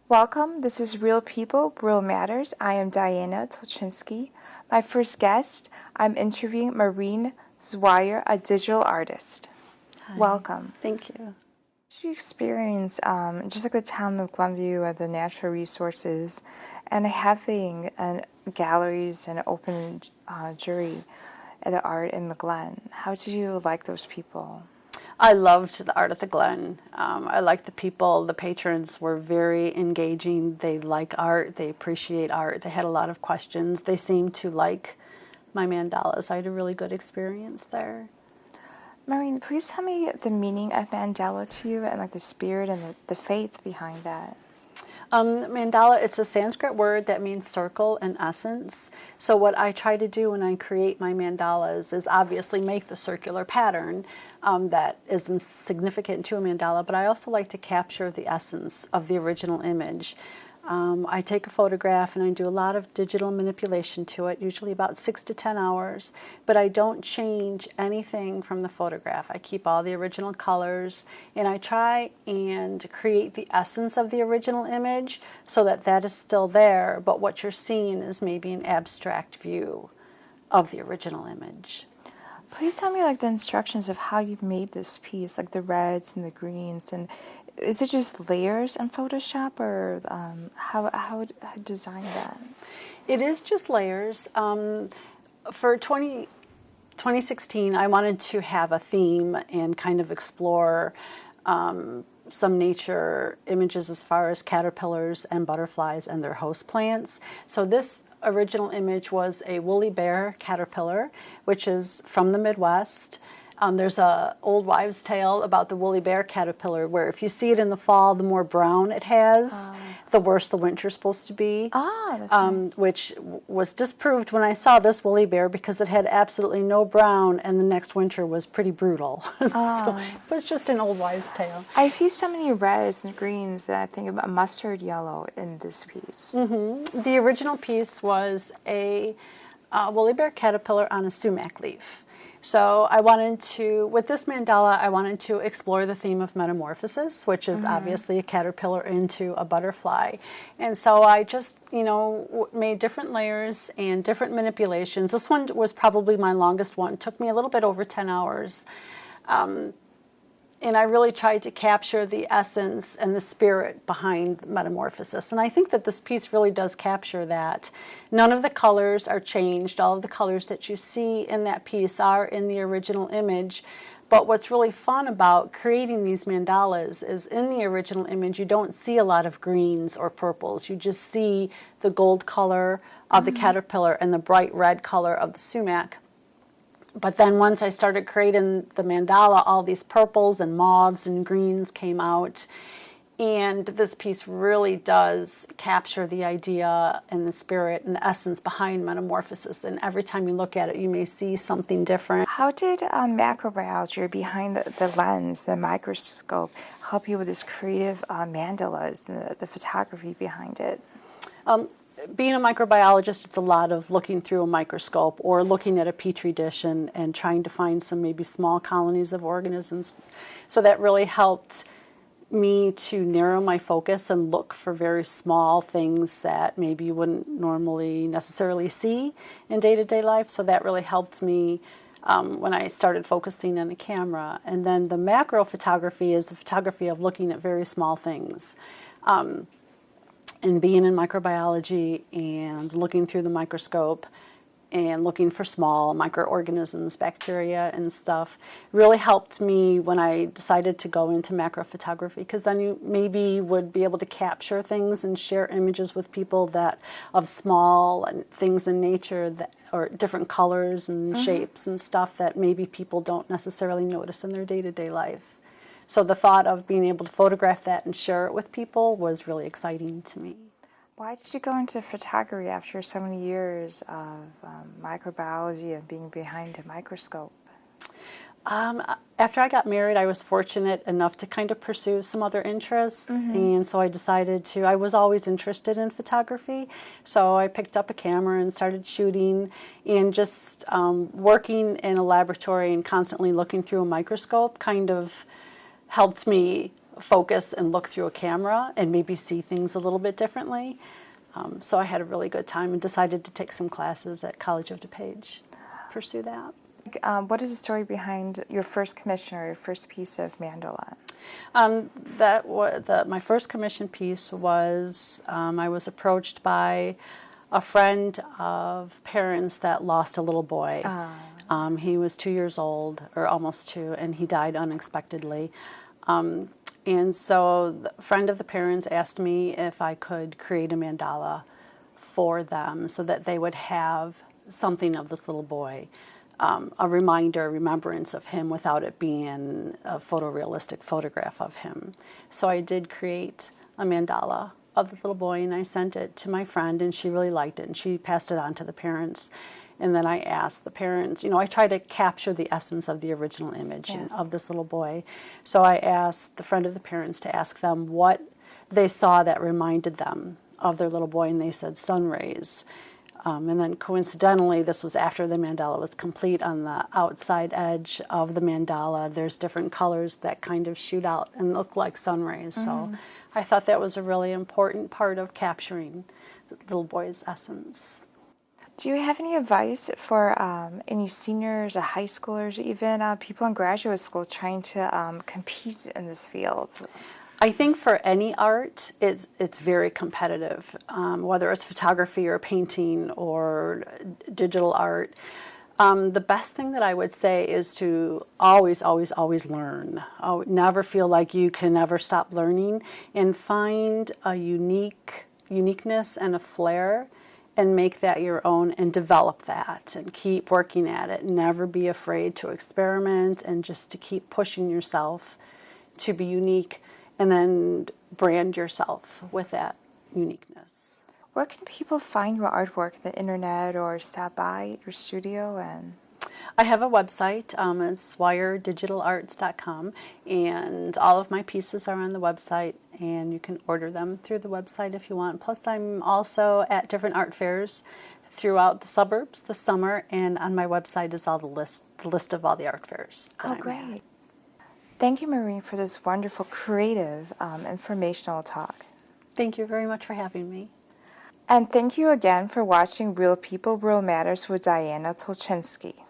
Welcome, this is Real People, Real Matters. I am Diana Tulchinsky. My first guest, I'm interviewing Maureen Zwier, a digital artist. Hi. Welcome. Thank you. Did you experience, just like the town of Glenview and the natural resources, and having galleries and open jury at the art in the Glen? How did you like those people? I loved the art at the Glen. I liked the people. The patrons were very engaging. They like art. They appreciate art. They had a lot of questions. They seemed to like my mandalas. I had a really good experience there. Maureen, please tell me the meaning of mandala to you and like the spirit and the faith behind that. Mandala, it's a Sanskrit word that means circle in essence. So what I try to do when I create my mandalas is obviously make the circular pattern that is significant to a mandala, but I also like to capture the essence of the original image. I take a photograph and I do a lot of digital manipulation to it, usually about 6 to 10 hours, but I don't change anything from the photograph. I keep all the original colors and I try and create the essence of the original image so that that is still there, but what you're seeing is maybe an abstract view of the original image. Please tell me like the instructions of how you made this piece, like the reds and the greens, and is it just layers in Photoshop, or how design that? It is just layers. For 2016, I wanted to have a theme and kind of explore some nature images as far as caterpillars and butterflies and their host plants. So this original image was a woolly bear caterpillar, which is from the Midwest. There's a old wives' tale about the woolly bear caterpillar where if you see it in the fall, the more brown it has, the worse the winter's supposed to be. That's nice. Which was disproved when I saw this woolly bear because it had absolutely no brown and the next winter was pretty brutal. So it was just an old wives' tale. I see so many reds and greens, and I think about mustard yellow in this piece. Mm-hmm. The original piece was a woolly bear caterpillar on a sumac leaf. So I wanted to, with this mandala, I wanted to explore the theme of metamorphosis, which is obviously a caterpillar into a butterfly. And so I just, made different layers and different manipulations. This one was probably my longest one. It took me a little bit over 10 hours. And I really tried to capture the essence and the spirit behind metamorphosis. And I think that this piece really does capture that. None of the colors are changed. All of the colors that you see in that piece are in the original image. But what's really fun about creating these mandalas is in the original image, you don't see a lot of greens or purples. You just see the gold color of the caterpillar and the bright red color of the sumac. But then once I started creating the mandala, all these purples and mauves and greens came out. And this piece really does capture the idea and the spirit and the essence behind metamorphosis. And every time you look at it, you may see something different. How did macrobiology, behind the lens, the microscope, help you with this creative mandalas, the photography behind it? Being a microbiologist, it's a lot of looking through a microscope or looking at a petri dish and trying to find some maybe small colonies of organisms. So that really helped me to narrow my focus and look for very small things that maybe you wouldn't normally necessarily see in day-to-day life. So that really helped me when I started focusing on the camera. And then the macro photography is the photography of looking at very small things. And being in microbiology and looking through the microscope and looking for small microorganisms, bacteria and stuff, really helped me when I decided to go into macro photography, because then you maybe would be able to capture things and share images with people that of small things in nature that, or different colors and shapes and stuff that maybe people don't necessarily notice in their day-to-day life. So the thought of being able to photograph that and share it with people was really exciting to me. Why did you go into photography after so many years of microbiology and being behind a microscope? After I got married, I was fortunate enough to kind of pursue some other interests, and so I decided to, I was always interested in photography, so I picked up a camera and started shooting, and just working in a laboratory and constantly looking through a microscope kind of helped me focus and look through a camera and maybe see things a little bit differently. So I had a really good time and decided to take some classes at College of DuPage, pursue that. What is the story behind your first commission or your first piece of mandala? My first commission piece was I was approached by a friend of parents that lost a little boy. He was 2 years old, or almost 2, and he died unexpectedly. And so the friend of the parents asked me if I could create a mandala for them so that they would have something of this little boy. A reminder, a remembrance of him without it being a photorealistic photograph of him. So I did create a mandala of the little boy, and I sent it to my friend, and she really liked it, and she passed it on to the parents. And then I asked the parents, I try to capture the essence of the original image of this little boy. So I asked the friend of the parents to ask them what they saw that reminded them of their little boy, and they said sun rays. And then coincidentally, this was after the mandala was complete. On the outside edge of the mandala, there's different colors that kind of shoot out and look like sun rays. So I thought that was a really important part of capturing the little boy's essence. Do you have any advice for any seniors or high schoolers, even people in graduate school trying to compete in this field? I think for any art, it's very competitive, whether it's photography or painting or digital art. The best thing that I would say is to always, always, always learn. Never feel like you can never stop learning, and find a uniqueness and a flair and make that your own and develop that and keep working at it. Never be afraid to experiment and just to keep pushing yourself to be unique, and then brand yourself with that uniqueness. Where can people find your artwork, the internet, or stop by your studio? And I have a website. It's zwierdigitalarts.com, and all of my pieces are on the website, and you can order them through the website if you want. Plus, I'm also at different art fairs throughout the suburbs this summer, and on my website is all the list of all the art fairs. oh, great. Thank you, Maureen, for this wonderful, creative, informational talk. Thank you very much for having me. And thank you again for watching Real People, Real Matters with Diana Tulchinsky.